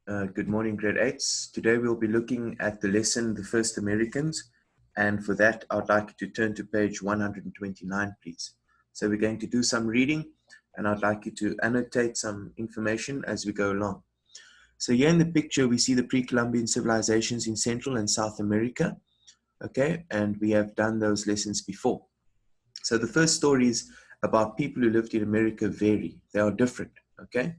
Good morning, grade 8s. Today we'll be looking at the lesson, The First Americans. And for that, I'd like you to turn to page 129, please. So we're going to do some reading, and I'd like you to annotate some information as we go along. So here in the picture, we see the pre-Columbian civilizations in Central and South America. Okay, and we have done those lessons before. So the first stories about people who lived in America vary. They are different, okay?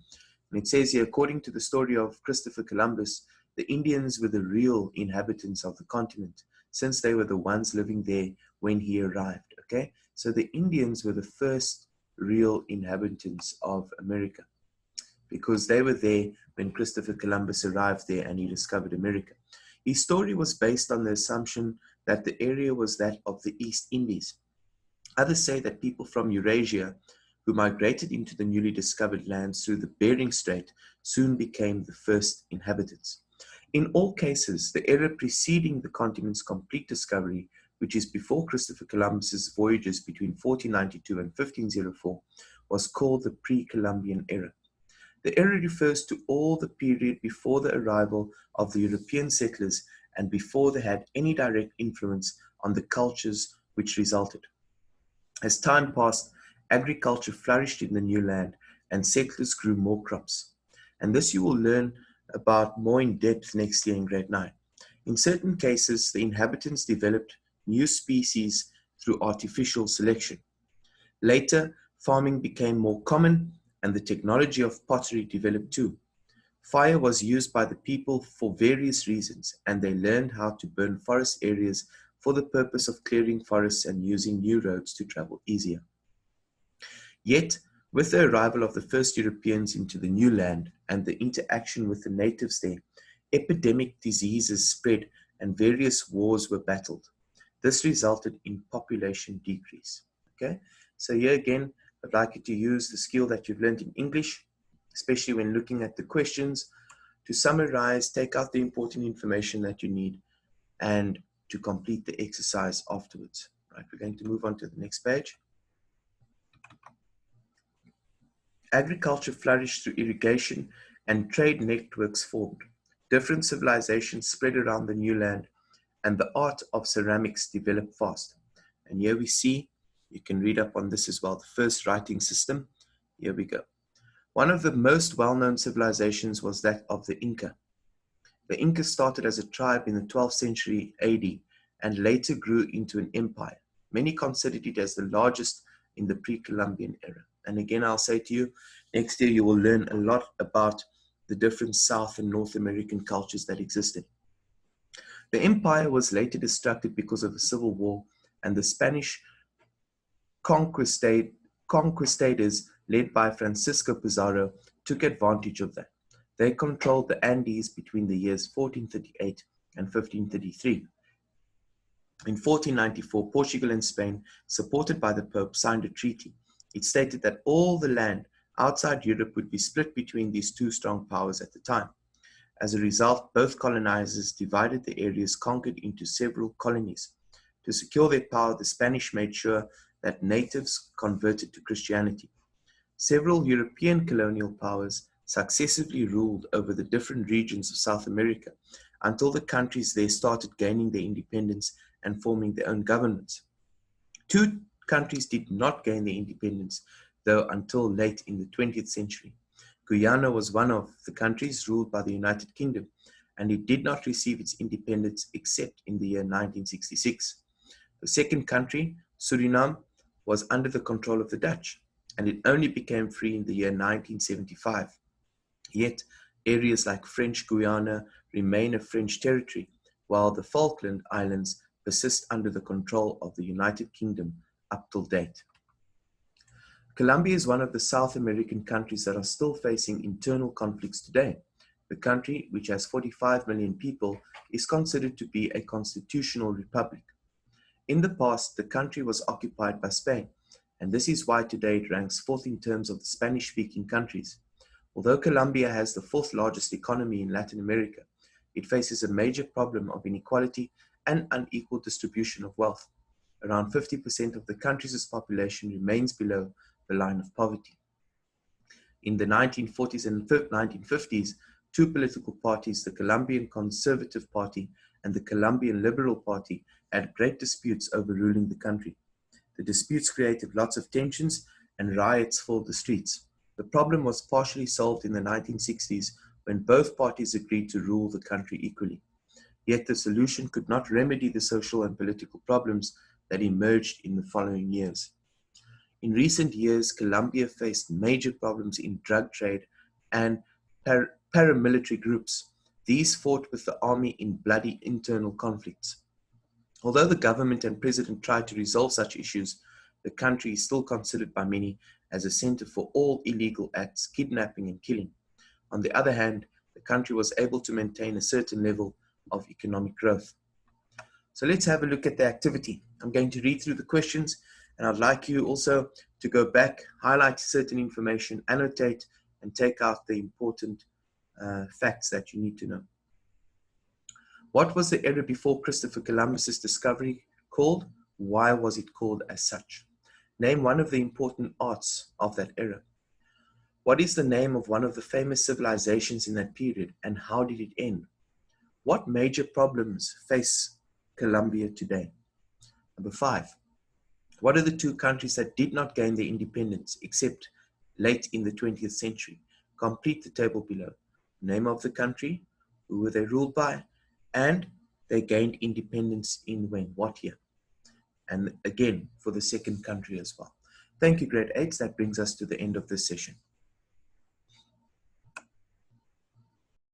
And it says here, according to the story of Christopher Columbus, the Indians were the real inhabitants of the continent, since they were the ones living there when he arrived, okay? So the Indians were the first real inhabitants of America because they were there when Christopher Columbus arrived there and he discovered America. His story was based on the assumption that the area was that of the East Indies. Others say that people from Eurasia who migrated into the newly discovered lands through the Bering Strait soon became the first inhabitants. In all cases, the era preceding the continent's complete discovery, which is before Christopher Columbus's voyages between 1492 and 1504, was called the pre-Columbian era. The era refers to all the period before the arrival of the European settlers and before they had any direct influence on the cultures which resulted. As time passed, agriculture flourished in the new land and settlers grew more crops. And this you will learn about more in depth next year in grade 9. In certain cases, the inhabitants developed new species through artificial selection. Later, farming became more common and the technology of pottery developed too. Fire was used by the people for various reasons, and they learned how to burn forest areas for the purpose of clearing forests and using new roads to travel easier. Yet, with the arrival of the first Europeans into the new land and the interaction with the natives there, epidemic diseases spread and various wars were battled. This resulted in population decrease. Okay, so here again, I'd like you to use the skill that you've learned in English, especially when looking at the questions, to summarize, take out the important information that you need, and to complete the exercise afterwards. Right, we're going to move on to the next page. Agriculture flourished through irrigation and trade networks formed. Different civilizations spread around the new land, and the art of ceramics developed fast. And here we see, you can read up on this as well, the first writing system. Here we go. One of the most well-known civilizations was that of the Inca. The Inca started as a tribe in the 12th century AD and later grew into an empire. Many considered it as the largest in the pre-Columbian era. And again, I'll say to you, next year you will learn a lot about the different South and North American cultures that existed. The empire was later destructed because of a civil war, and the Spanish conquistadors led by Francisco Pizarro took advantage of that. They controlled the Andes between the years 1438 and 1533. In 1494, Portugal and Spain, supported by the Pope, signed a treaty. It stated that all the land outside Europe would be split between these two strong powers at the time. As a result, both colonizers divided the areas conquered into several colonies. To secure their power, the Spanish made sure that natives converted to Christianity. Several European colonial powers successively ruled over the different regions of South America until the countries there started gaining their independence and forming their own governments. Two countries did not gain their independence, though, until late in the 20th century. Guyana was one of the countries ruled by the United Kingdom, and it did not receive its independence except in the year 1966. The second country, Suriname, was under the control of the Dutch, and it only became free in the year 1975. Yet, areas like French Guiana remain a French territory, while the Falkland Islands persist under the control of the United Kingdom up till date. Colombia is one of the South American countries that are still facing internal conflicts today. The country, which has 45 million people, is considered to be a constitutional republic. In the past, the country was occupied by Spain, and this is why today it ranks fourth in terms of the Spanish-speaking countries. Although Colombia has the fourth largest economy in Latin America, it faces a major problem of inequality and unequal distribution of wealth. Around 50% of the country's population remains below the line of poverty. In the 1940s and 1950s, two political parties, the Colombian Conservative Party and the Colombian Liberal Party, had great disputes over ruling the country. The disputes created lots of tensions and riots filled the streets. The problem was partially solved in the 1960s when both parties agreed to rule the country equally. Yet the solution could not remedy the social and political problems that emerged in the following years. In recent years, Colombia faced major problems in drug trade and paramilitary groups. These fought with the army in bloody internal conflicts. Although the government and president tried to resolve such issues, the country is still considered by many as a center for all illegal acts, kidnapping and killing. On the other hand, the country was able to maintain a certain level of economic growth. So let's have a look at the activity. I'm going to read through the questions, and I'd like you also to go back, highlight certain information, annotate, and take out the important facts that you need to know. What was the era before Christopher Columbus's discovery called? Why was it called as such? Name one of the important arts of that era. What is the name of one of the famous civilizations in that period, and how did it end? What major problems face Colombia today? Number 5. What are the two countries that did not gain their independence except late in the 20th century? Complete the table below. Name of the country, who were they ruled by, and they gained independence in when, what year? And again, for the second country as well. Thank you, grade 8s. That brings us to the end of this session.